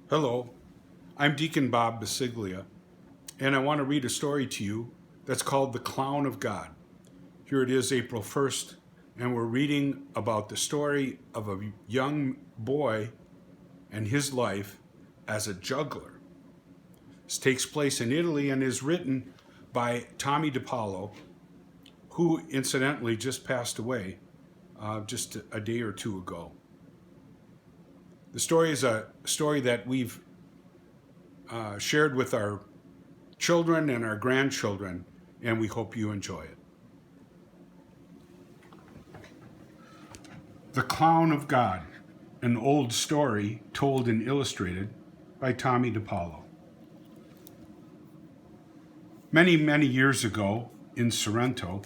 Hello, I'm Deacon Bob Basiglia, and I want to read a story to you that's called The Clown of God. Here it is, April 1st, and we're reading about the story of a young boy and his life as a juggler. This takes place in Italy and is written by Tomie dePaola, who incidentally just passed away just a day or two ago. The story is a story that we've shared with our children and our grandchildren, and we hope you enjoy it. The Clown of God, an old story told and illustrated by Tomie dePaola. Many, many years ago in Sorrento,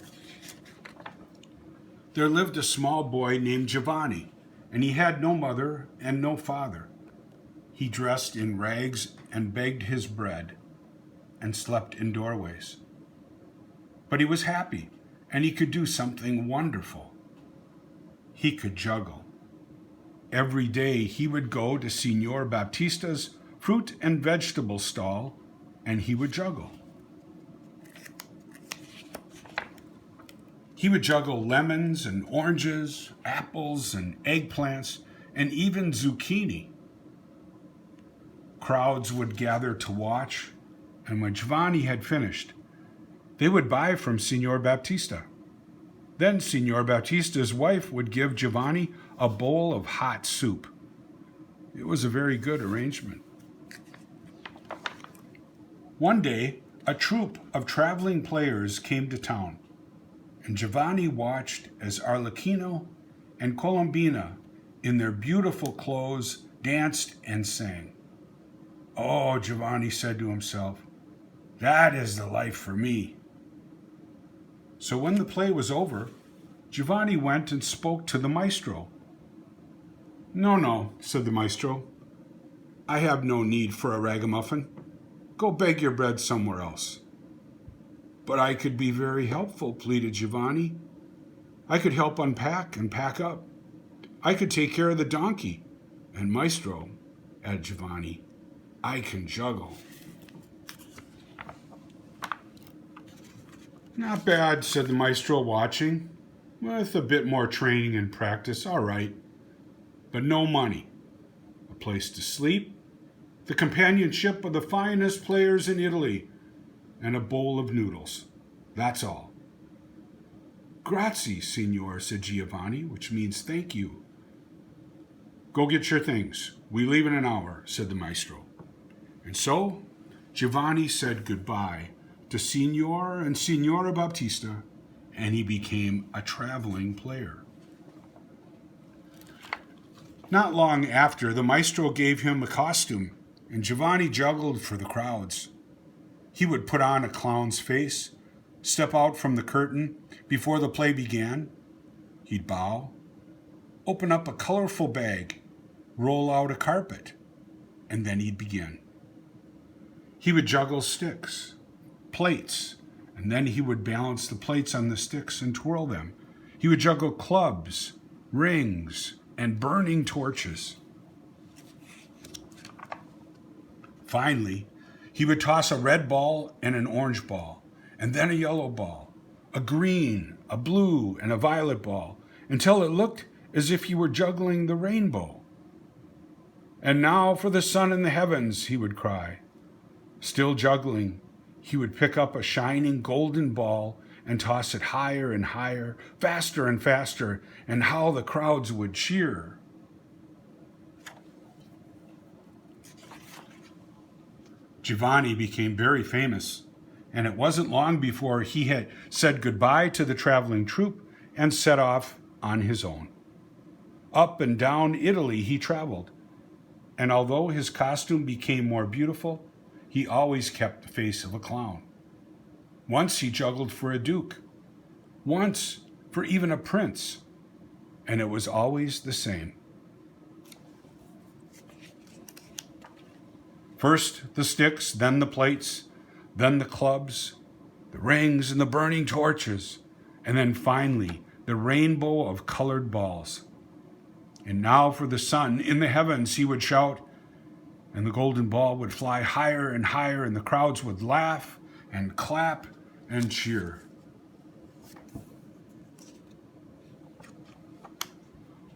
there lived a small boy named Giovanni, and he had no mother and no father. He dressed in rags and begged his bread and slept in doorways. But he was happy, and he could do something wonderful. He could juggle. Every day he would go to Signor Baptista's fruit and vegetable stall, and he would juggle. He would juggle lemons and oranges, apples and eggplants, and even zucchini. Crowds would gather to watch, and when Giovanni had finished, they would buy from Signor Baptista. Then Signor Baptista's wife would give Giovanni a bowl of hot soup. It was a very good arrangement. One day, a troupe of traveling players came to town, and Giovanni watched as Arlecchino and Colombina, in their beautiful clothes, danced and sang. Oh, Giovanni said to himself, that is the life for me. So when the play was over, Giovanni went and spoke to the maestro. No, said the maestro. I have no need for a ragamuffin. Go beg your bread somewhere else. But I could be very helpful, pleaded Giovanni. I could help unpack and pack up. I could take care of the donkey. And maestro, added Giovanni, I can juggle. Not bad, said the maestro, watching. With a bit more training and practice, all right. But no money. A place to sleep, the companionship of the finest players in Italy, and a bowl of noodles. That's all. Grazie, signor, said Giovanni, which means thank you. Go get your things. We leave in an hour, said the maestro. And so Giovanni said goodbye to Signor and Signora Baptista, and he became a traveling player. Not long after, the maestro gave him a costume, and Giovanni juggled for the crowds. He would put on a clown's face, step out from the curtain before the play began. He'd bow, open up a colorful bag, roll out a carpet, and then he'd begin. He would juggle sticks, plates, and then he would balance the plates on the sticks and twirl them. He would juggle clubs, rings, and burning torches. Finally, he would toss a red ball and an orange ball, and then a yellow ball, a green, a blue, and a violet ball, until it looked as if he were juggling the rainbow. And now for the sun in the heavens, he would cry. Still juggling, he would pick up a shining golden ball and toss it higher and higher, faster and faster, and how the crowds would cheer. Giovanni became very famous, and it wasn't long before he had said goodbye to the traveling troupe and set off on his own. Up and down Italy he traveled, and although his costume became more beautiful, he always kept the face of a clown. Once he juggled for a duke, once for even a prince, and it was always the same. First the sticks, then the plates, then the clubs, the rings and the burning torches, and then finally the rainbow of colored balls. And now for the sun in the heavens, he would shout, and the golden ball would fly higher and higher, and the crowds would laugh and clap and cheer.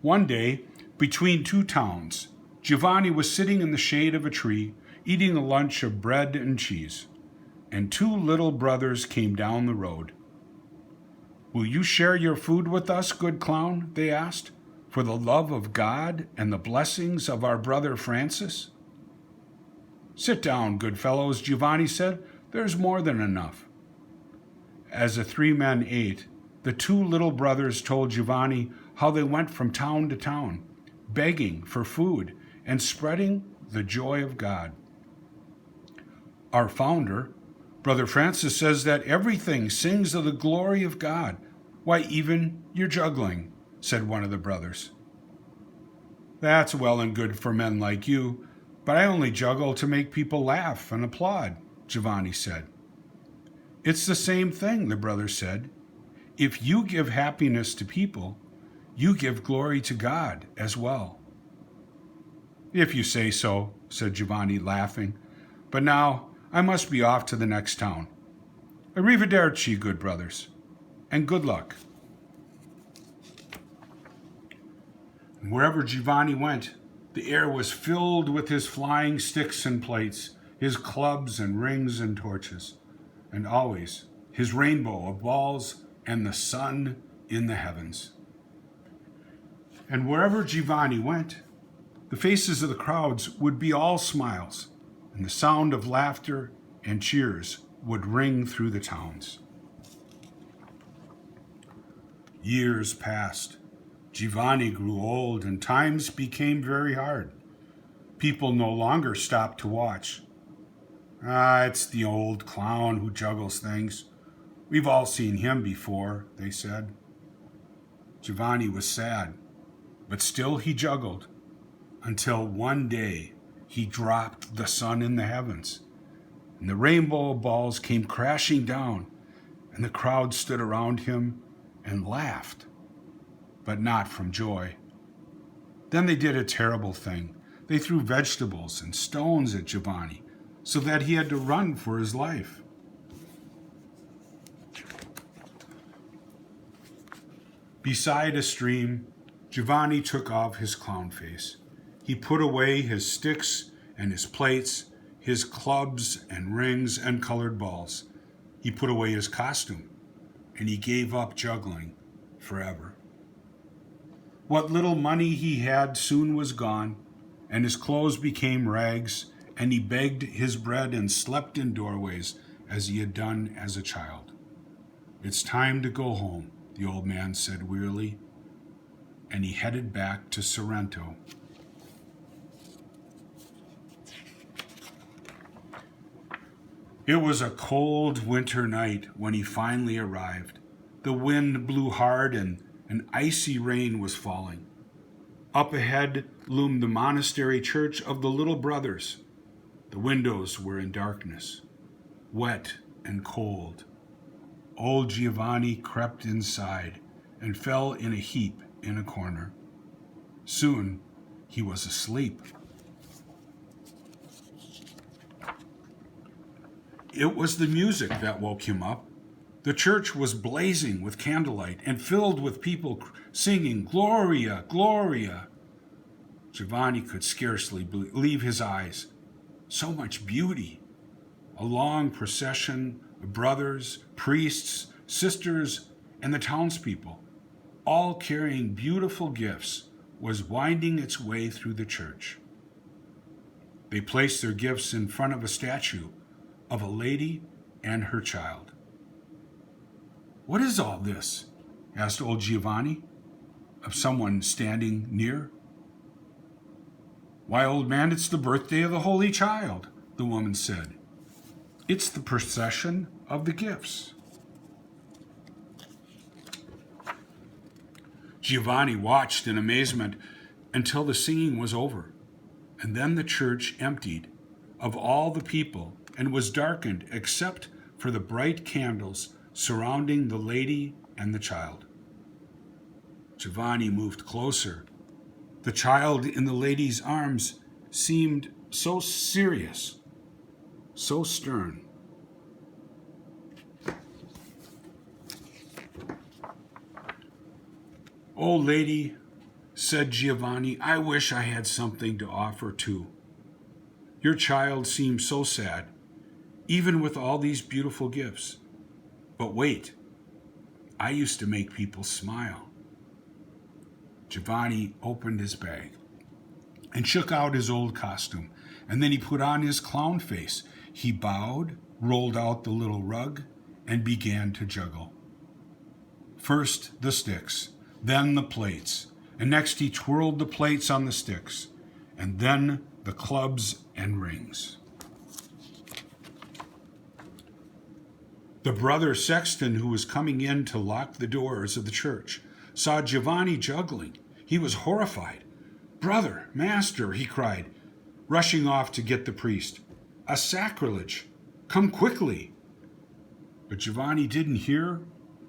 One day, between two towns, Giovanni was sitting in the shade of a tree, eating a lunch of bread and cheese, and two little brothers came down the road. "Will you share your food with us, good clown?" they asked, "for the love of God and the blessings of our brother Francis?" "Sit down, good fellows," Giovanni said. "There's more than enough." As the three men ate, the two little brothers told Giovanni how they went from town to town, begging for food and spreading the joy of God. "Our founder, Brother Francis, says that everything sings of the glory of God. Why, even your juggling," said one of the brothers. "That's well and good for men like you, but I only juggle to make people laugh and applaud," Giovanni said. "It's the same thing," the brother said. "If you give happiness to people, you give glory to God as well." "If you say so," said Giovanni, laughing. "But now I must be off to the next town. Arrivederci, good brothers, and good luck." And wherever Giovanni went, the air was filled with his flying sticks and plates, his clubs and rings and torches, and always his rainbow of balls and the sun in the heavens. And wherever Giovanni went, the faces of the crowds would be all smiles, and the sound of laughter and cheers would ring through the towns. Years passed. Giovanni grew old, and times became very hard. People no longer stopped to watch. It's the old clown who juggles things. We've all seen him before," they said. Giovanni was sad, but still he juggled, until one day he dropped the sun in the heavens, and the rainbow of balls came crashing down, and the crowd stood around him and laughed, but not from joy. Then they did a terrible thing. They threw vegetables and stones at Giovanni, so that he had to run for his life. Beside a stream, Giovanni took off his clown face. He put away his sticks and his plates, his clubs and rings and colored balls. He put away his costume, and he gave up juggling forever. What little money he had soon was gone, and his clothes became rags, and he begged his bread and slept in doorways as he had done as a child. "It's time to go home," the old man said wearily, and he headed back to Sorrento. It was a cold winter night when he finally arrived. The wind blew hard and an icy rain was falling. Up ahead loomed the monastery church of the Little Brothers. The windows were in darkness, wet and cold. Old Giovanni crept inside and fell in a heap in a corner. Soon he was asleep. It was the music that woke him up. The church was blazing with candlelight and filled with people singing, "Gloria, Gloria." Giovanni could scarcely believe his eyes. So much beauty. A long procession of brothers, priests, sisters, and the townspeople, all carrying beautiful gifts, was winding its way through the church. They placed their gifts in front of a statue of a lady and her child. "What is all this?" asked old Giovanni of someone standing near. "Why, old man, it's the birthday of the Holy Child," the woman said. "It's the procession of the gifts." Giovanni watched in amazement until the singing was over, and then the church emptied of all the people and was darkened except for the bright candles surrounding the lady and the child. Giovanni moved closer. The child in the lady's arms seemed so serious, so stern. "Oh, lady," said Giovanni, "I wish I had something to offer too. Your child seems so sad, even with all these beautiful gifts. But wait, I used to make people smile." Giovanni opened his bag and shook out his old costume, and then he put on his clown face. He bowed, rolled out the little rug, and began to juggle. First the sticks, then the plates, and next he twirled the plates on the sticks, and then the clubs and rings. The brother sexton, who was coming in to lock the doors of the church, saw Giovanni juggling. He was horrified. "Brother, master," he cried, rushing off to get the priest. "A sacrilege! Come quickly!" But Giovanni didn't hear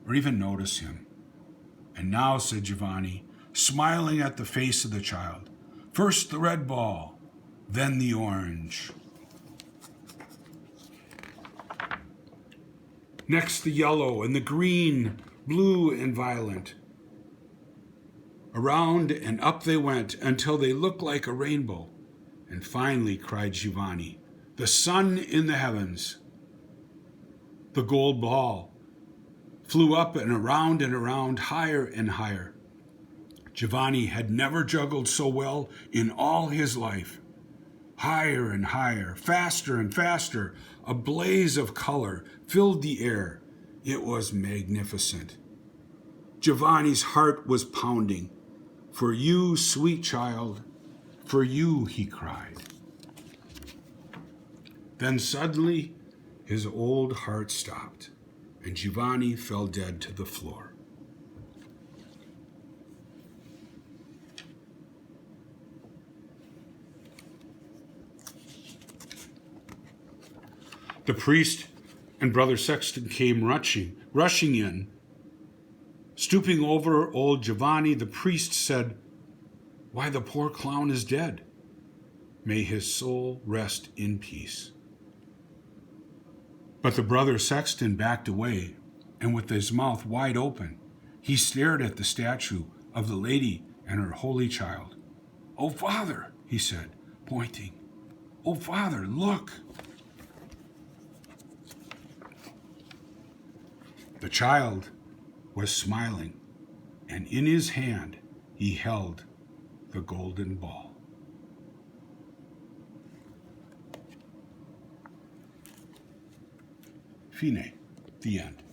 or even notice him. "And now," said Giovanni, smiling at the face of the child, "first the red ball, then the orange. Next the yellow and the green, blue and violet. Around and up they went until they looked like a rainbow. And finally," cried Giovanni, "the sun in the heavens." The gold ball flew up and around, higher and higher. Giovanni had never juggled so well in all his life. Higher and higher, faster and faster, a blaze of color filled the air. It was magnificent. Giovanni's heart was pounding. "For you, sweet child, for you," he cried. Then suddenly his old heart stopped, and Giovanni fell dead to the floor. The priest and Brother Sexton came rushing in. Stooping over old Giovanni, the priest said, "Why, the poor clown is dead. May his soul rest in peace." But the Brother Sexton backed away, and with his mouth wide open, he stared at the statue of the lady and her holy child. "Oh, Father," he said, pointing. "Oh, Father, look." The child was smiling, and in his hand he held the golden ball. Fine. The end.